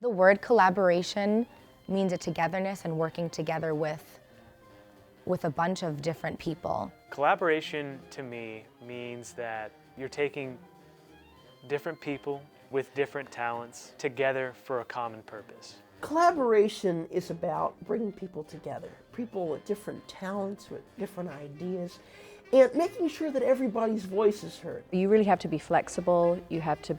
The word collaboration means a togetherness and working together with a bunch of different people. Collaboration to me means that you're taking different people with different talents together for a common purpose. Collaboration is about bringing people together, people with different talents, with different ideas, and making sure that everybody's voice is heard. You really have to be flexible. You have to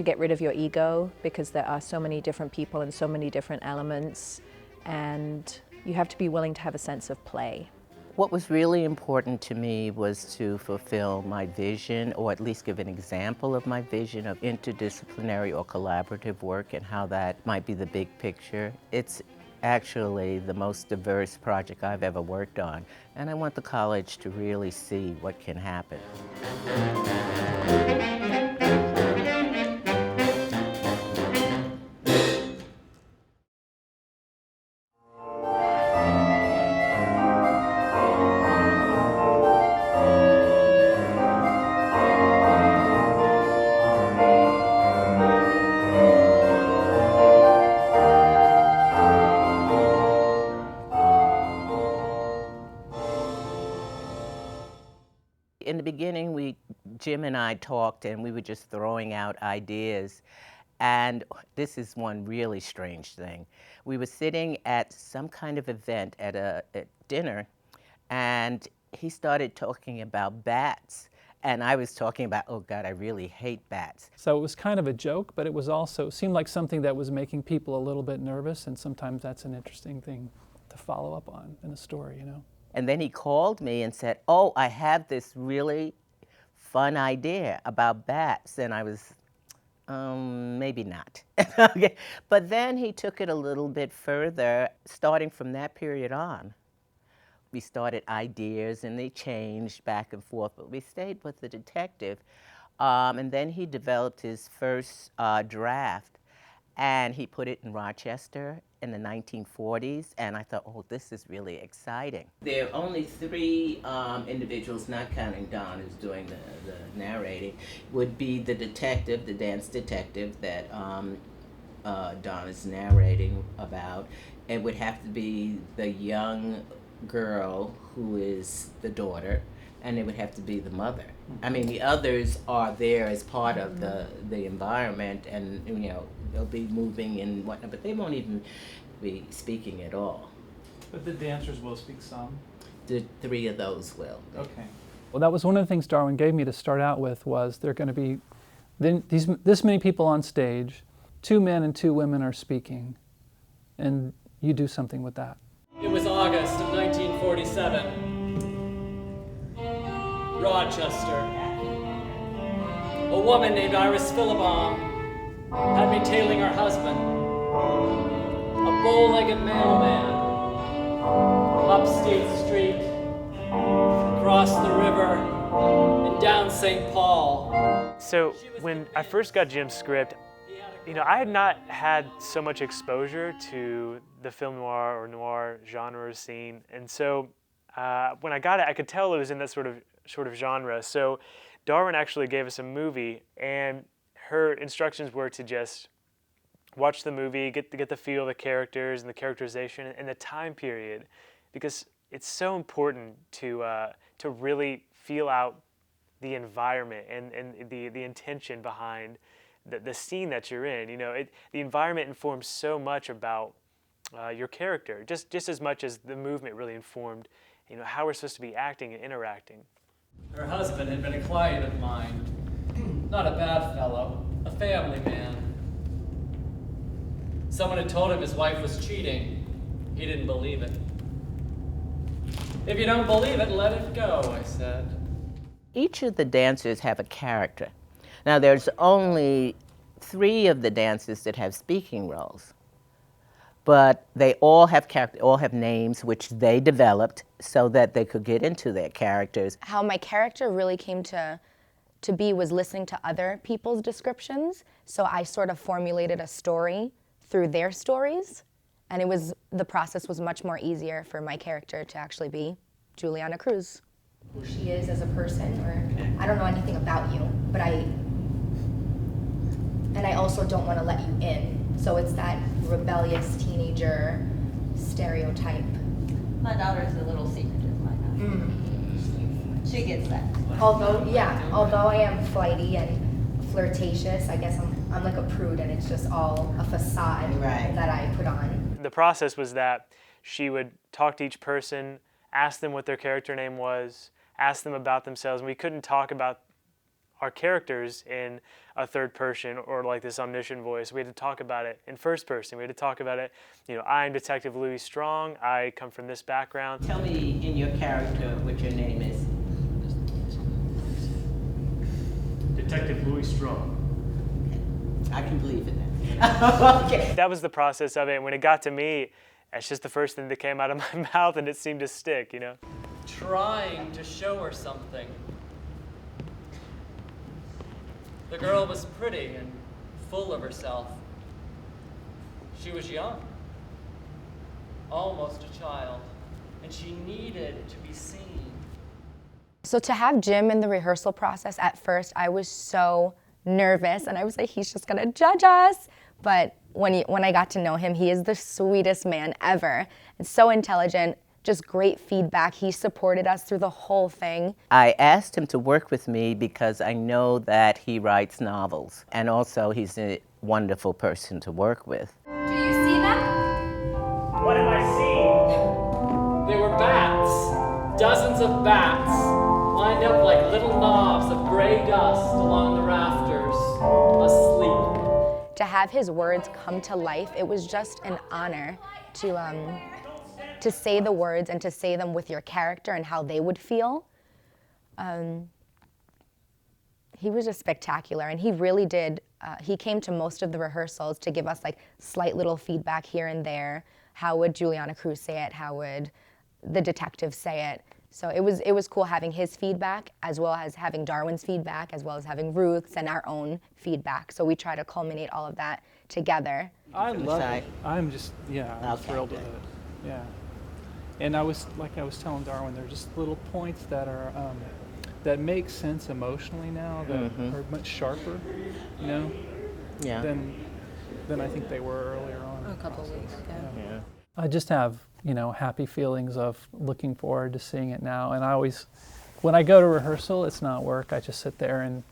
get rid of your ego, because there are so many different people and so many different elements, and you have to be willing to have a sense of play. What was really important to me was to fulfill my vision, or at least give an example of my vision of interdisciplinary or collaborative work and how that might be the big picture. It's actually the most diverse project I've ever worked on, and I want the college to really see what can happen. In the beginning, Jim and I talked, and we were just throwing out ideas. And this is one really strange thing. We were sitting at some kind of event at dinner, and he started talking about bats. And I was talking about, oh God, I really hate bats. So it was kind of a joke, but it was also, seemed like something that was making people a little bit nervous, and sometimes that's an interesting thing to follow up on in a story, you know? And then he called me and said, oh, I have this really fun idea about bats. And I was, maybe not. Okay. But then he took it a little bit further, starting from that period on. We started ideas, and they changed back and forth, but we stayed with the detective. And then he developed his first draft, and he put it in Rochester in the 1940s, and I thought, oh, this is really exciting. There are only three individuals, not counting Don, who's doing the narrating, would be the detective, the dance detective that Don is narrating about. It would have to be the young girl who is the daughter, and it would have to be the mother. I mean, the others are there as part of the environment, and you know, they'll be moving and whatnot, but they won't even be speaking at all. But the dancers will speak some? The three of those will. Okay. Well, that was one of the things Darwin gave me to start out with, was there are going to be this many people on stage, 2 men and 2 women are speaking, and you do something with that. It was August of 1947. Rochester. A woman named Iris Philibom had me tailing her husband, a bow-legged mailman, up State Street, across the river, and down St. Paul. So when I first got Jim's script, you know, I had not had so much exposure to the film noir or noir genre scene, and so when I got it, I could tell it was in that sort of genre. So Darwin actually gave us a movie, and her instructions were to just watch the movie, get the feel of the characters and the characterization and the time period, because it's so important to really feel out the environment and the intention behind the scene that you're in. You know, the environment informs so much about your character, just as much as the movement really informed, you know, how we're supposed to be acting and interacting. Her husband had been a client of mine. Not a bad fellow, a family man. Someone had told him his wife was cheating. He didn't believe it. If you don't believe it, let it go, I said. Each of the dancers have a character. Now, there's only 3 of the dancers that have speaking roles, but they all have all have names which they developed so that they could get into their characters. How my character really came to be was listening to other people's descriptions, so I sort of formulated a story through their stories, and the process was much more easier for my character to actually be Juliana Cruz. Who she is as a person, or I don't know anything about you, but I also don't want to let you in, So it's that rebellious teenager stereotype. My daughter's a little secretive like that. She gets that. Although I am flighty and flirtatious, I guess I'm like a prude, and it's just all a facade that I put on. The process was that she would talk to each person, ask them what their character name was, ask them about themselves, and we couldn't talk about our characters in a third person or like this omniscient voice. We had to talk about it in first person. We had to talk about it, I'm Detective Louie Strong, I come from this background. Tell me in your character what your name is. Detective Louie Strong. I can believe it then. Okay. That was the process of it. And when it got to me, it's just the first thing that came out of my mouth, and it seemed to stick, Trying to show her something. The girl was pretty and full of herself. She was young, almost a child, and she needed to be seen. So to have Jim in the rehearsal process, at first I was so nervous, and I was like, he's just gonna judge us. But when I got to know him, he is the sweetest man ever, and so intelligent, just great feedback. He supported us through the whole thing. I asked him to work with me because I know that he writes novels, and also he's a wonderful person to work with. Do you see them? What am I seeing? They were bats, dozens of bats, lined up like little knobs of gray dust along the rafters, asleep. To have his words come to life, it was just an honor to say the words and to say them with your character and how they would feel. He was just spectacular, and he really did. He came to most of the rehearsals to give us like slight little feedback here and there. How would Juliana Cruz say it? How would the detective say it? So it was cool having his feedback, as well as having Darwin's feedback, as well as having Ruth's and our own feedback. So we try to culminate all of that together. I love Side. it. I'm just, I'm Okay, thrilled with good. it. Yeah. And I was telling Darwin, they're just little points that are, that make sense emotionally now, that are much sharper, Yeah. than I think they were earlier on. A couple of weeks ago. Yeah. I just have, happy feelings of looking forward to seeing it now. And I always, when I go to rehearsal, it's not work. I just sit there and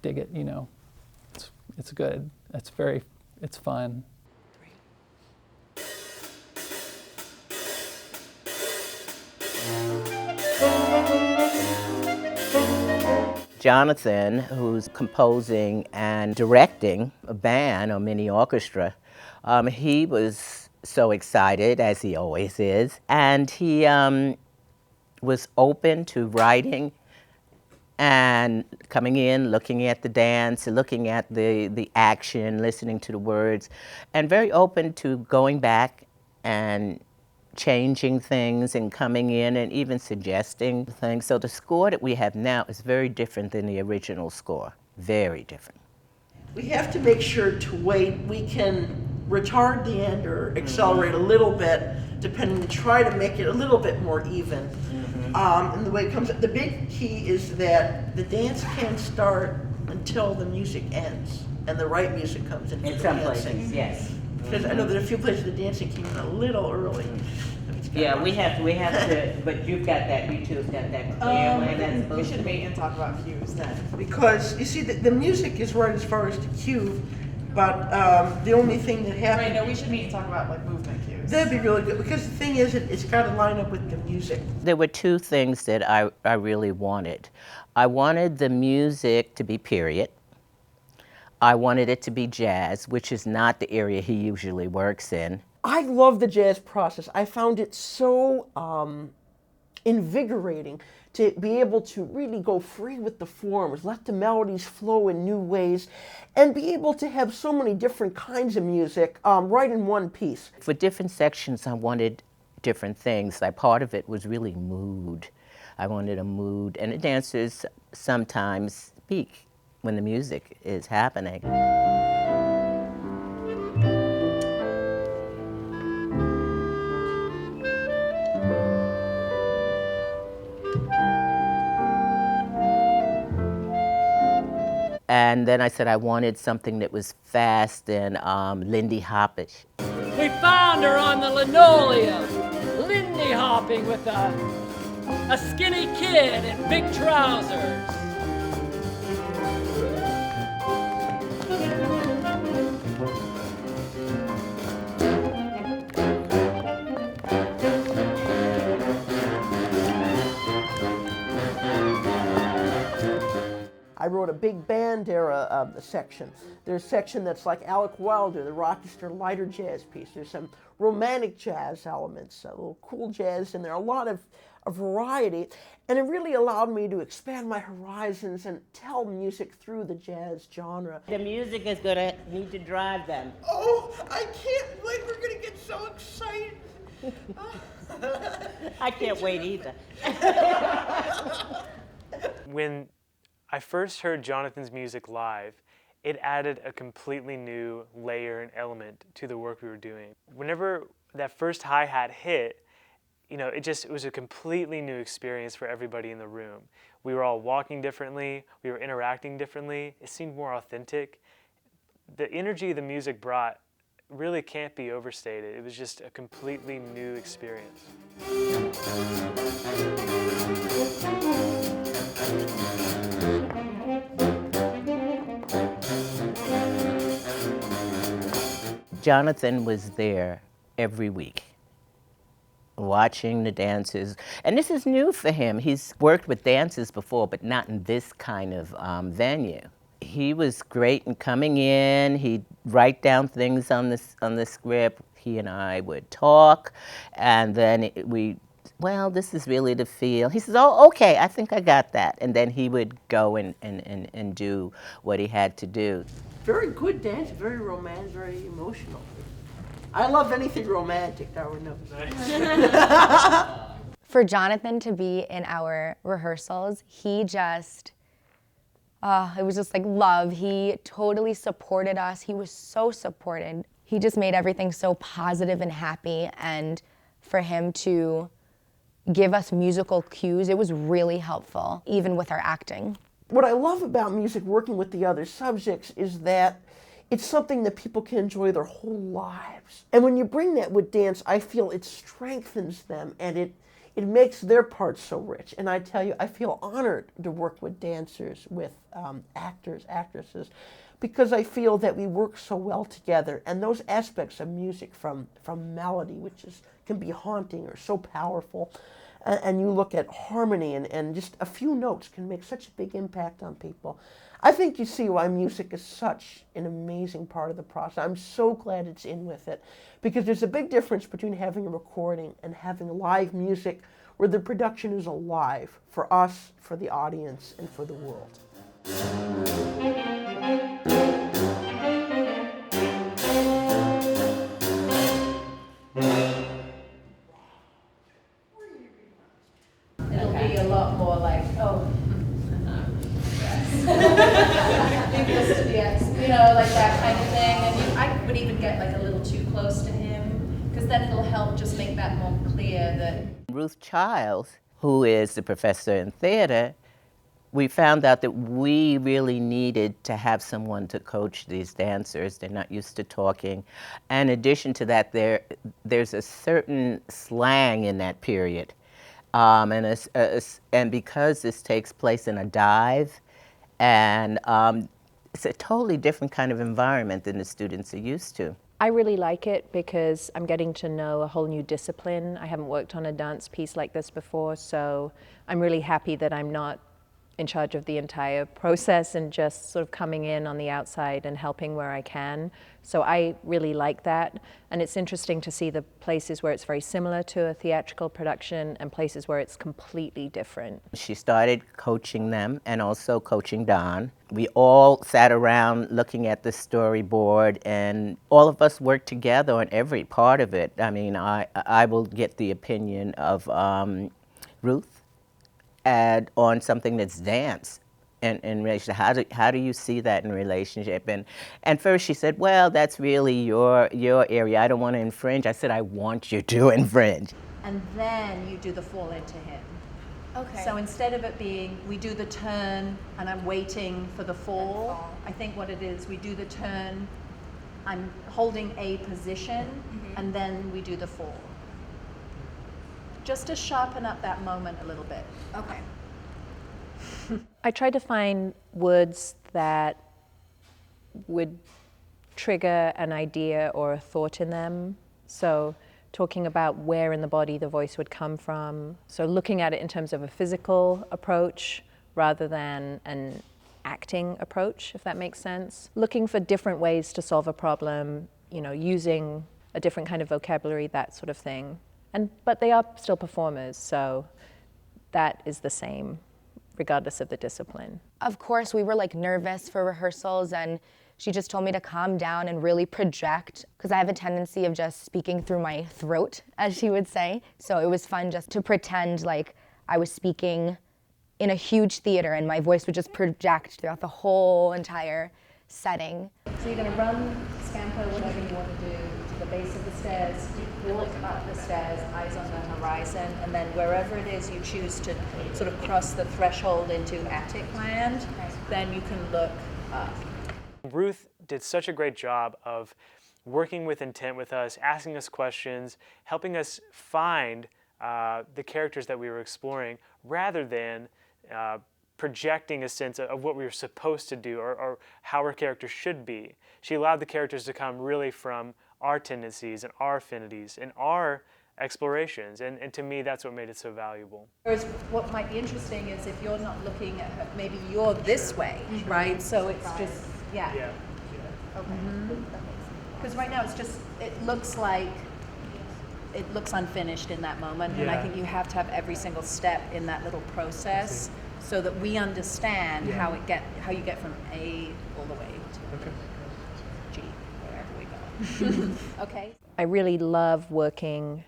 dig it, It's good. It's fun. Jonathan, who's composing and directing a band or mini orchestra, he was so excited, as he always is, and he was open to writing and coming in, looking at the dance, looking at the action, listening to the words, and very open to going back and changing things and coming in and even suggesting things. So the score that we have now is very different than the original score, very different. We have to make sure to wait. We can retard the end or accelerate a little bit, depending, to try to make it a little bit more even. And the way it comes, the big key is that the dance can't start until the music ends, and the right music comes in. In some places, yes. Because I know that a few places the dancing came in a little early. Yeah, we have to, but you've got that, you two've got that clear when that's supposed We to should be. wait and talk about cues then. Because, you see, the music is right as far as the cue, but the only thing that Right, happened... no, we should meet and talk about like movement cues. That'd be really good, because the thing is, it's got to line up with the music. There were two things that I really wanted. I wanted the music to be period. I wanted it to be jazz, which is not the area he usually works in. I love the jazz process. I found it so invigorating to be able to really go free with the forms, let the melodies flow in new ways, and be able to have so many different kinds of music right in one piece. For different sections, I wanted different things. Like part of it was really mood. I wanted a mood, and the dancers sometimes speak when the music is happening. And then I said I wanted something that was fast and Lindy Hoppish. We found her on the linoleum, Lindy hopping with a skinny kid in big trousers. I wrote a big band era section. There's a section that's like Alec Wilder, the Rochester lighter jazz piece. There's some romantic jazz elements, a little cool jazz in there, a lot of a variety. And it really allowed me to expand my horizons and tell music through the jazz genre. The music is going to need to drive them. Oh, I can't wait. We're going to get so excited. I can't wait either. When I first heard Jonathan's music live, it added a completely new layer and element to the work we were doing. Whenever that first hi-hat hit, you know, it was a completely new experience for everybody in the room. We were all walking differently, we were interacting differently, it seemed more authentic. The energy the music brought really can't be overstated. It was just a completely new experience. Jonathan was there every week, watching the dances. And this is new for him. He's worked with dancers before, but not in this kind of venue. He was great in coming in. He'd write down things on the script. He and I would talk, and then well, this is really the feel. He says, oh, okay, I think I got that. And then he would go and do what he had to do. Very good dance, very romantic, very emotional. I love anything romantic, Darwin knows. For Jonathan to be in our rehearsals, he just, it was just like love. He totally supported us. He was so supported. He just made everything so positive and happy, and for him to give us musical cues, it was really helpful, even with our acting. What I love about music working with the other subjects is that it's something that people can enjoy their whole lives. And when you bring that with dance, I feel it strengthens them and it makes their parts so rich. And I tell you, I feel honored to work with dancers, with actors, actresses, because I feel that we work so well together. And those aspects of music, from melody, which can be haunting or so powerful, and you look at harmony and just a few notes can make such a big impact on people. I think you see why music is such an amazing part of the process. I'm so glad it's in with it, because there's a big difference between having a recording and having live music where the production is alive for us, for the audience, and for the world. It'll be a lot more like, yes, you know, like that kind of thing. And I would even get like a little too close to him, because then it'll help just make that more clear that. Ruth Childs, who is the professor in theater, we found out that we really needed to have someone to coach these dancers. They're not used to talking. And in addition to that, there's a certain slang in that period. And because this takes place in a dive, and it's a totally different kind of environment than the students are used to. I really like it because I'm getting to know a whole new discipline. I haven't worked on a dance piece like this before, so I'm really happy that I'm not in charge of the entire process and just sort of coming in on the outside and helping where I can. So I really like that. And it's interesting to see the places where it's very similar to a theatrical production and places where it's completely different. She started coaching them and also coaching Don. We all sat around looking at the storyboard, and all of us worked together on every part of it. I mean, I will get the opinion of Ruth on something that's dance in relation. How do you see that in relationship? And first she said, well, that's really your area. I don't want to infringe. I said, I want you to infringe. And then you do the fall into him. Okay. So instead of it being, we do the turn and I'm waiting for the fall, I think what it is, we do the turn, I'm holding a position, and then we do the fall. Just to sharpen up that moment a little bit. Okay. I tried to find words that would trigger an idea or a thought in them. So talking about where in the body the voice would come from. So looking at it in terms of a physical approach rather than an acting approach, if that makes sense. Looking for different ways to solve a problem, you know, using a different kind of vocabulary, that sort of thing. But they are still performers, so that is the same, regardless of the discipline. Of course, we were like nervous for rehearsals, and she just told me to calm down and really project, because I have a tendency of just speaking through my throat, as she would say. So it was fun just to pretend like I was speaking in a huge theater and my voice would just project throughout the whole entire setting. So you're going to run, scamper, whatever you want to do, to the base of the stairs, walk up the stairs, eyes on the horizon, and then wherever it is you choose to sort of cross the threshold into attic land, then you can look up. Ruth did such a great job of working with intent with us, asking us questions, helping us find the characters that we were exploring, rather than projecting a sense of what we were supposed to do or how our character should be. She allowed the characters to come really from our tendencies and our affinities and our explorations, and to me that's what made it so valuable. Whereas what might be interesting is if you're not looking at her, maybe you're this way, right? So it's just, yeah. Okay. Because right now it's just, it looks unfinished in that moment, and I think you have to have every single step in that little process so that we understand how you get from A all the way to G, wherever we go. Okay. I really love working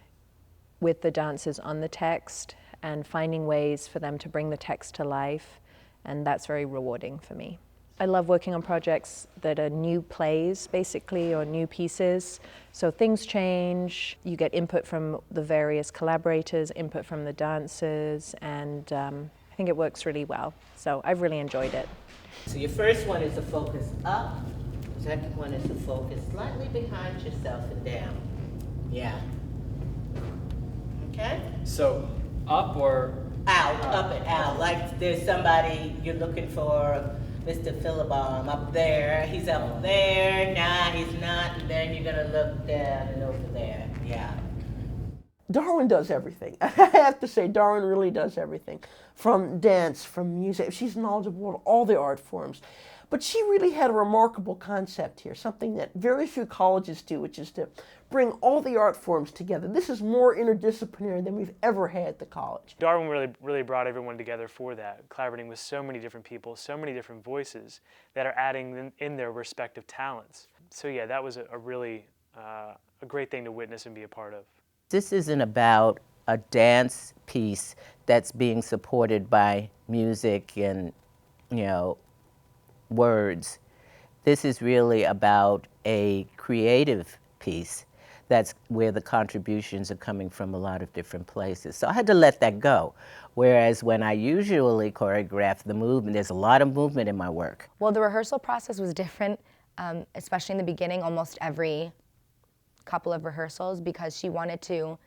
with the dancers on the text and finding ways for them to bring the text to life, and that's very rewarding for me. I love working on projects that are new plays, basically, or new pieces. So things change, you get input from the various collaborators, input from the dancers, and I think it works really well. So I've really enjoyed it. So your first one is to focus up, the second one is to focus slightly behind yourself and down. Yeah. Okay? So up or out, up and out. Like there's somebody you're looking for, Mr. Philibom up there. He's up there. Nah, he's not. And then you're gonna look down and over there. Yeah. Darwin does everything. I have to say, Darwin really does everything. From dance, from music. She's knowledgeable of all the art forms. But she really had a remarkable concept here, something that very few colleges do, which is to bring all the art forms together. This is more interdisciplinary than we've ever had at the college. Darwin really brought everyone together for that, collaborating with so many different people, so many different voices that are adding in their respective talents. So yeah, that was a really a great thing to witness and be a part of. This isn't about a dance piece that's being supported by music and, you know, words. This is really about a creative piece that's where the contributions are coming from a lot of different places. So I had to let that go. Whereas when I usually choreograph the movement, there's a lot of movement in my work. Well, the rehearsal process was different, especially in the beginning, almost every couple of rehearsals, because she wanted to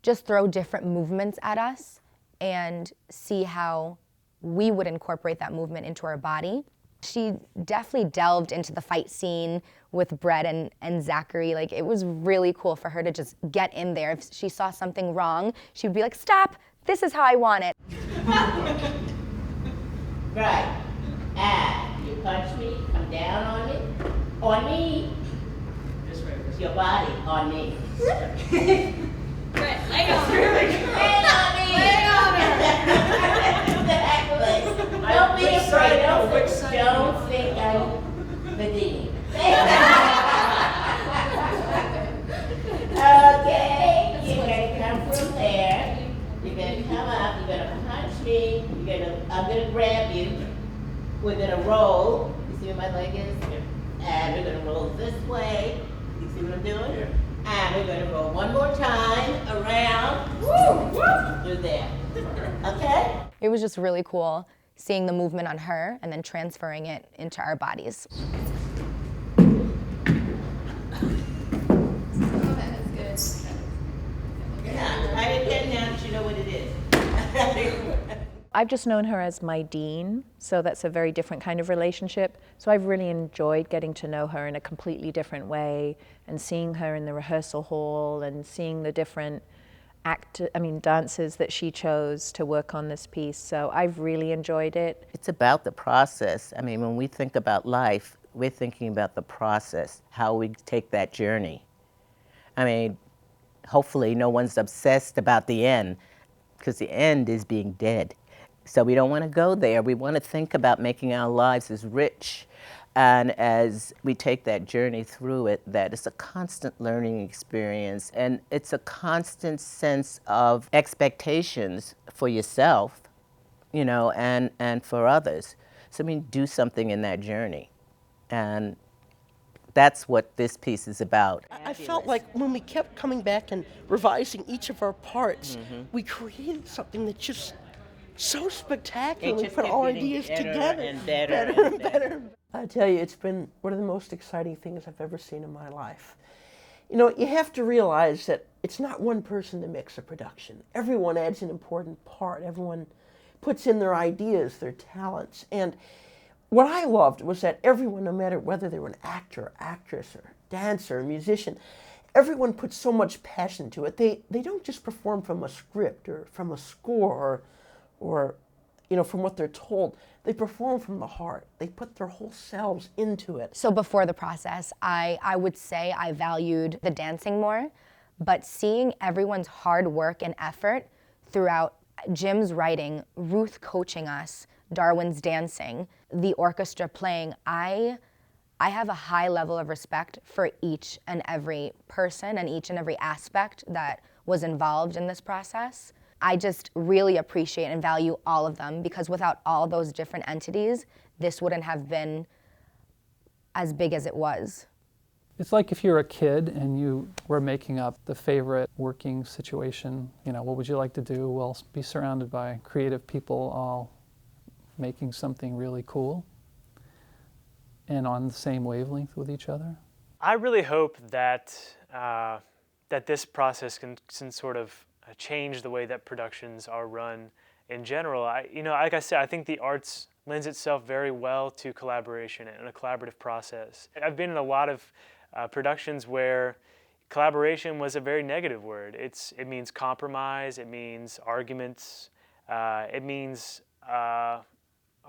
just throw different movements at us and see how we would incorporate that movement into our body. She definitely delved into the fight scene with Brett and Zachary. Like, it was really cool for her to just get in there. If she saw something wrong, she would be like, stop, this is how I want it. Right. You punch me, come down on me. On me. this way? Your body, on me. Right, lay on her. Lay on me. Lay on her. Exactly. Don't be afraid. Don't think I'm Medina. Okay, you're gonna come from there. You're gonna come up. You're gonna punch me. I'm gonna grab you. We're gonna roll. You see where my leg is? And we're gonna roll this way. You see what I'm doing? Yeah. And we're gonna roll one more time around. Woo! Through there. Okay? It was just really cool seeing the movement on her and then transferring it into our bodies. Yeah, I didn't get now that you know what it is. I've just known her as my dean, so that's a very different kind of relationship. So I've really enjoyed getting to know her in a completely different way and seeing her in the rehearsal hall and seeing the different dances that she chose to work on this piece. So I've really enjoyed it. It's about the process. I mean, when we think about life, we're thinking about the process, how we take that journey. I mean, hopefully no one's obsessed about the end, because the end is being dead. So we don't want to go there. We want to think about making our lives as rich, and as we take that journey through it, that it's a constant learning experience, and it's a constant sense of expectations for yourself, you know, and for others. So I mean, do something in that journey. And that's what this piece is about. I felt like when we kept coming back and revising each of our parts, we created something that's just so spectacular. We put all ideas together. And better and better. I tell you, it's been one of the most exciting things I've ever seen in my life. You know, you have to realize that it's not one person that makes a production. Everyone adds an important part. Everyone puts in their ideas, their talents. And what I loved was that everyone, no matter whether they were an actor, actress, or dancer, or musician, everyone puts so much passion to it. They don't just perform from a script or from a score or you know, from what they're told. They perform from the heart. They put their whole selves into it. So before the process, I would say I valued the dancing more, but seeing everyone's hard work and effort throughout Jim's writing, Ruth coaching us, Darwin's dancing, the orchestra playing, I have a high level of respect for each and every person and each and every aspect that was involved in this process. I just really appreciate and value all of them, because without all those different entities, this wouldn't have been as big as it was. It's like if you're a kid and you were making up the favorite working situation, you know, what would you like to do? Well, be surrounded by creative people all making something really cool and on the same wavelength with each other. I really hope that that this process can sort of change the way that productions are run in general. Like I said, I think the arts lends itself very well to collaboration and a collaborative process. I've been in a lot of productions where collaboration was a very negative word. It means compromise, it means arguments, it means a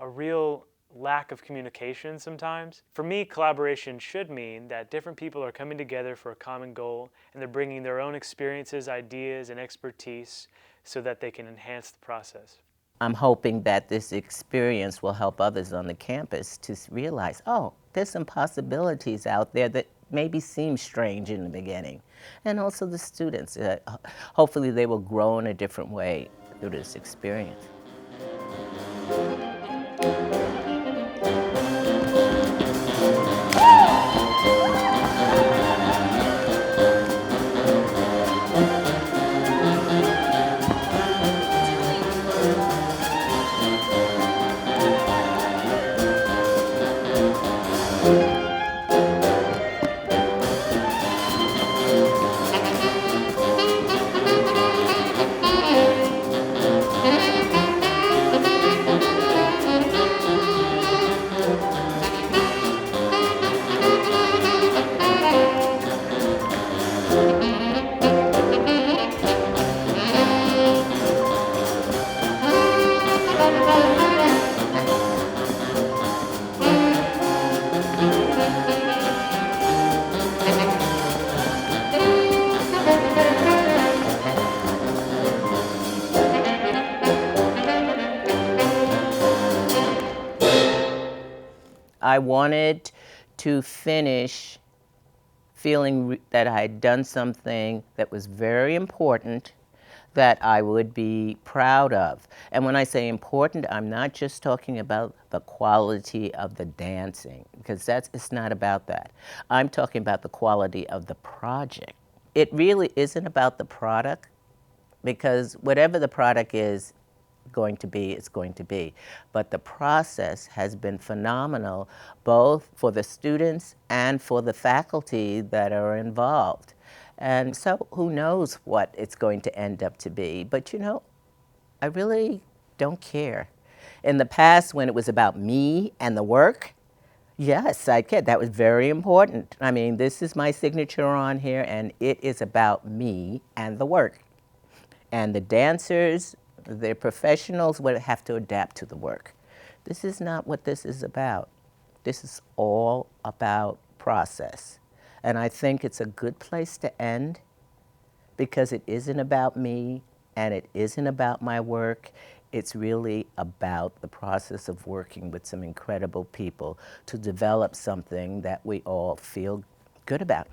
real lack of communication sometimes. For me, collaboration should mean that different people are coming together for a common goal and they're bringing their own experiences, ideas, and expertise so that they can enhance the process. I'm hoping that this experience will help others on the campus to realize, oh, there's some possibilities out there that maybe seem strange in the beginning. And also the students, hopefully they will grow in a different way through this experience. I wanted to finish feeling that I had done something that was very important, that I would be proud of. And when I say important, I'm not just talking about the quality of the dancing, because it's not about that. I'm talking about the quality of the project. It really isn't about the product, because whatever the product is, going to be, it's going to be. But the process has been phenomenal, both for the students and for the faculty that are involved. And so who knows what it's going to end up to be. But you know, I really don't care. In the past, when it was about me and the work, yes, I cared. That was very important. I mean, this is my signature on here, and it is about me and the work. And the dancers, the professionals would have to adapt to the work. This is not what this is about. This is all about process. And I think it's a good place to end, because it isn't about me and it isn't about my work. It's really about the process of working with some incredible people to develop something that we all feel good about.